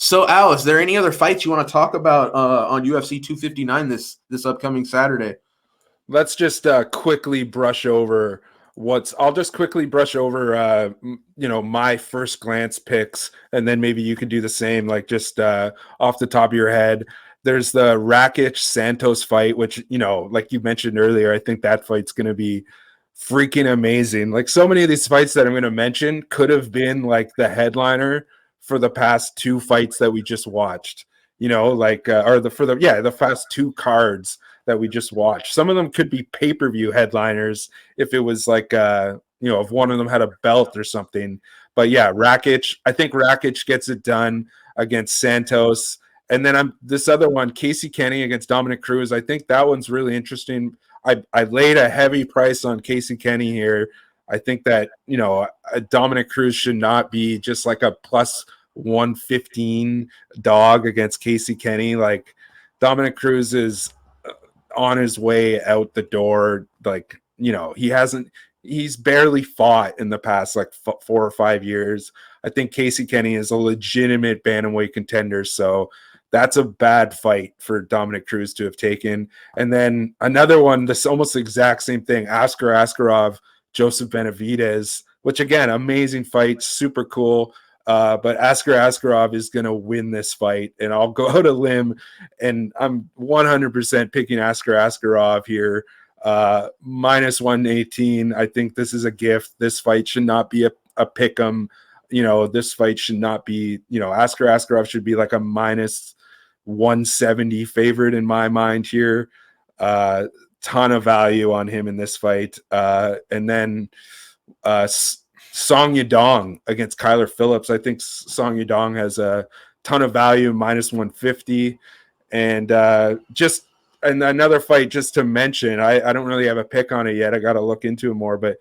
So, Al, is there any other fights you want to talk about on UFC 259 this upcoming Saturday? Let's just quickly brush over I'll just quickly brush over my first glance picks, and then maybe you could do the same, like just off the top of your head. There's the Rakic Santos fight, which, like you mentioned earlier, I think that fight's going to be freaking amazing. Like, so many of these fights that I'm going to mention could have been like the headliner for the past two fights that we just watched, the past two cards that we just watched. Some of them could be pay-per-view headliners if it was like if one of them had a belt or something. But yeah, I think Rakic gets it done against Santos. And then this other one, Casey Kenny against Dominic Cruz. I think that one's really interesting. I laid a heavy price on Casey Kenny here. I think that, Dominic Cruz should not be just like a plus 115 dog against Casey Kenny. Like, Dominic Cruz is on his way out the door. Like, he's barely fought in the past like 4 or 5 years. I think Casey Kenny is a legitimate bantamweight contender. So that's a bad fight for Dominic Cruz to have taken. And then another one, this almost exact same thing, Askarov, Joseph Benavidez, which again, amazing fight, super cool. But Askarov is going to win this fight, and I'll go out a limb, and I'm 100% picking Askarov here. Minus 118. I think this is a gift. This fight should not be a pick 'em. This fight should not be, Askarov should be like a minus 170 favorite in my mind here. Ton of value on him in this fight. And then Song Yidong against Kyler Phillips. I think Song Yidong has a ton of value, minus 150. And and another fight just to mention, I don't really have a pick on it yet. I got to look into it more, but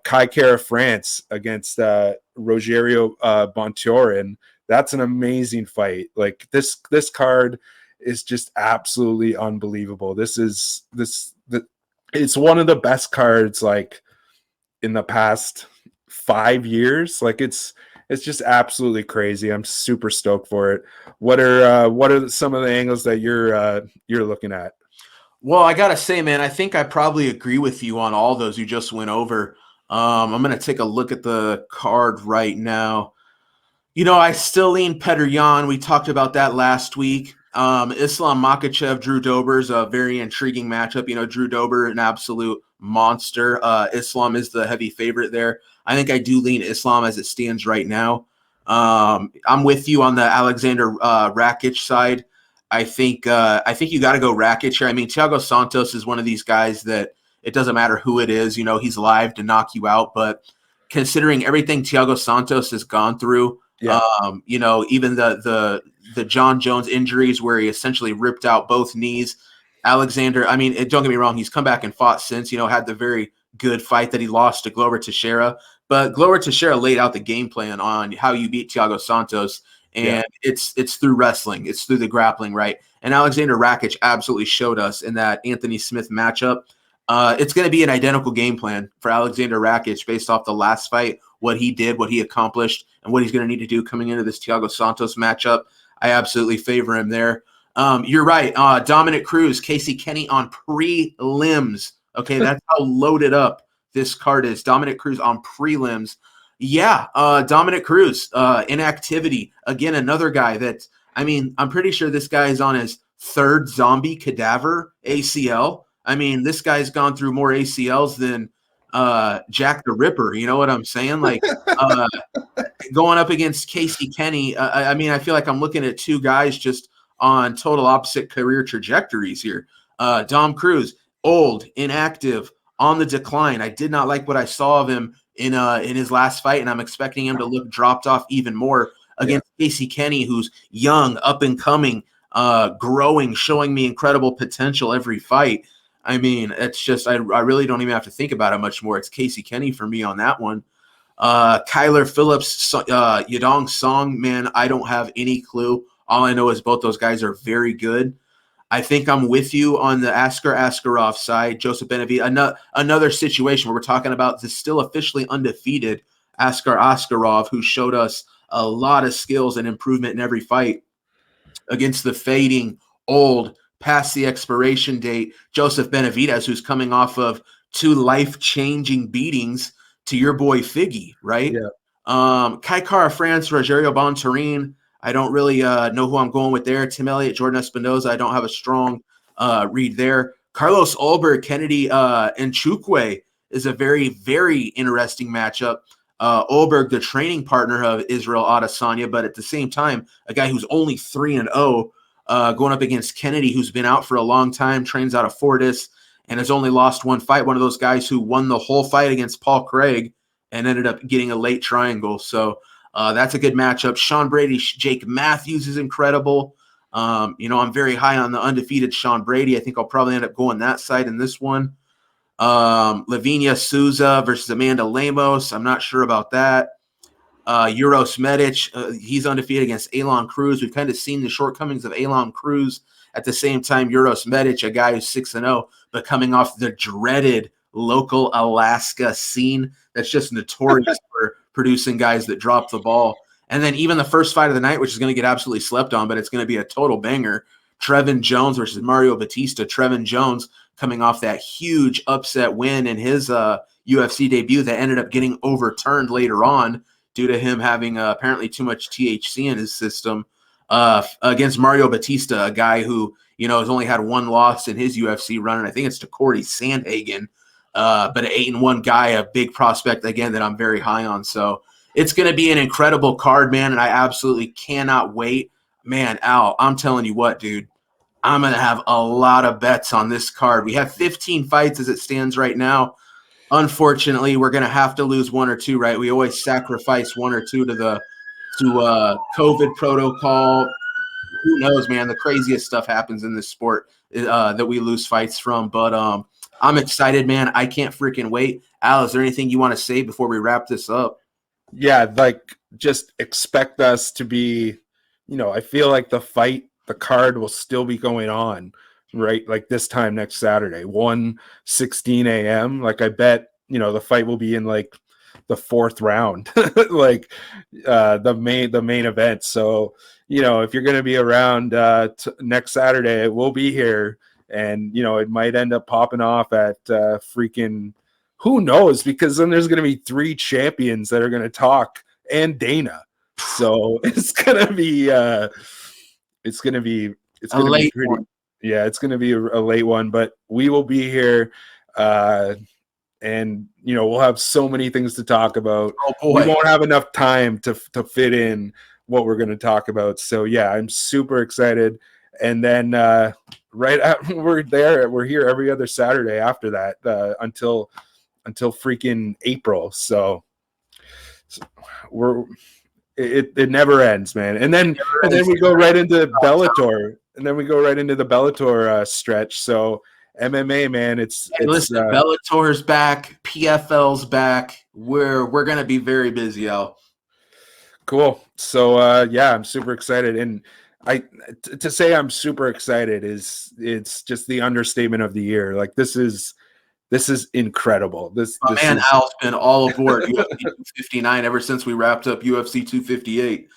Kai Kara France against Rogerio Bontorin. That's an amazing fight. Like, this card is just absolutely unbelievable. It's one of the best cards like in the past 5 years. Like, it's just absolutely crazy. I'm super stoked for it. What are some of the angles that you're looking at? Well, I gotta say, man, I think I probably agree with you on all those you just went over. I'm gonna take a look at the card right now. I still lean Petr Yan. We talked about that last week. Islam Makhachev, Drew Dober is a very intriguing matchup. Drew Dober, an absolute monster. Islam is the heavy favorite there. I think I do lean Islam as it stands right now. I'm with you on the Alexander Rakic side. I think you got to go Rakic here. I mean, Thiago Santos is one of these guys that it doesn't matter who it is. He's live to knock you out. But considering everything Thiago Santos has gone through, yeah. Even the John Jones injuries where he essentially ripped out both knees. Alexander, I mean, don't get me wrong, he's come back and fought since, had the very good fight that he lost to Glover Teixeira. But Glover Teixeira laid out the game plan on how you beat Thiago Santos, and it's through wrestling. It's through the grappling, right? And Alexander Rakic absolutely showed us in that Anthony Smith matchup. It's going to be an identical game plan for Alexander Rakic based off the last fight, what he did, what he accomplished, and what he's going to need to do coming into this Thiago Santos matchup. I absolutely favor him there. You're right. Dominic Cruz, Casey Kenny on prelims. Okay, that's how loaded up this card is. Dominic Cruz on prelims. Yeah, Dominic Cruz, inactivity. Again, another guy that, I mean, I'm pretty sure this guy is on his third zombie cadaver ACL. I mean, this guy's gone through more ACLs than Jack the Ripper. You know what I'm saying? Like, going up against Casey Kenny, I mean, I feel like I'm looking at two guys just on total opposite career trajectories here. Dom Cruz, old, inactive, on the decline. I did not like what I saw of him in his last fight, and I'm expecting him to look dropped off even more against Casey Kenny, who's young, up and coming, growing, showing me incredible potential every fight. I mean, it's just I really don't even have to think about it much more. It's Casey Kenny for me on that one. Kyler Phillips, Yidong Song, man, I don't have any clue. All I know is both those guys are very good. I think I'm with you on the Askarov side. Joseph Benavidez, another situation where we're talking about the still officially undefeated Askarov, who showed us a lot of skills and improvement in every fight against the fading, old, past the expiration date Joseph Benavidez, who's coming off of 2 life-changing beatings to your boy Figgy, right? Yeah. Kai Kara France, Rogerio Bontorin, I don't really know who I'm going with there. Tim Elliott, Jordan Espinoza, I don't have a strong read there. Carlos Ulberg, Kennedy Nchukwu is a very, very interesting matchup. Ulberg, the training partner of Israel Adesanya, but at the same time, a guy who's only 3-0, going up against Kennedy, who's been out for a long time, trains out of Fortis, and has only lost 1 fight. One of those guys who won the whole fight against Paul Craig and ended up getting a late triangle. So that's a good matchup. Sean Brady, Jake Matthews is incredible. I'm very high on the undefeated Sean Brady. I think I'll probably end up going that side in this one. Lavinia Souza versus Amanda Lemos. I'm not sure about that. Uros Medic, he's undefeated against Elon Cruz. We've kind of seen the shortcomings of Elon Cruz. At the same time, Uros Medic, a guy who's 6-0, but coming off the dreaded local Alaska scene that's just notorious for producing guys that drop the ball. And then even the first fight of the night, which is going to get absolutely slept on, but it's going to be a total banger. Trevin Jones versus Mario Batista. Trevin Jones coming off that huge upset win in his UFC debut that ended up getting overturned later on due to him having apparently too much THC in his system, against Mario Batista, a guy who, has only had 1 loss in his UFC run, and I think it's to Cordy Sandhagen, but an 8-1 guy, a big prospect, again, that I'm very high on. So it's going to be an incredible card, man, and I absolutely cannot wait. Man, Al, I'm telling you what, dude, I'm going to have a lot of bets on this card. We have 15 fights as it stands right now. Unfortunately, we're going to have to lose 1 or 2, right? We always sacrifice 1 or 2 to COVID protocol. Who knows, man? The craziest stuff happens in this sport that we lose fights from. But I'm excited, man. I can't freaking wait. Al, is there anything you want to say before we wrap this up? Yeah, just expect us to be, I feel like the card will still be going on, right? Like this time next Saturday, 1:16 a.m. Like I bet, the fight will be in like the 4th round, like the main event. So, if you're going to be around next Saturday, we'll be here, and it might end up popping off at freaking who knows, because then there's going to be 3 champions that are going to talk and Dana. So it's going to be it's going to be pretty one. Yeah, it's going to be a late one, but we will be here, and we'll have so many things to talk about. We won't have enough time to fit in what we're going to talk about. So yeah, I'm super excited. And then right after we're here every other Saturday after that, until freaking April. So it never ends, man. And then we go right into Bellator. And then we go right into the Bellator stretch. So MMA, man, listen, Bellator's back, PFL's back. We're gonna be very busy, Al. Cool. So yeah, I'm super excited, and to say I'm super excited it's just the understatement of the year. Like this is incredible. Al's been all aboard UFC 259 ever since we wrapped up UFC 258.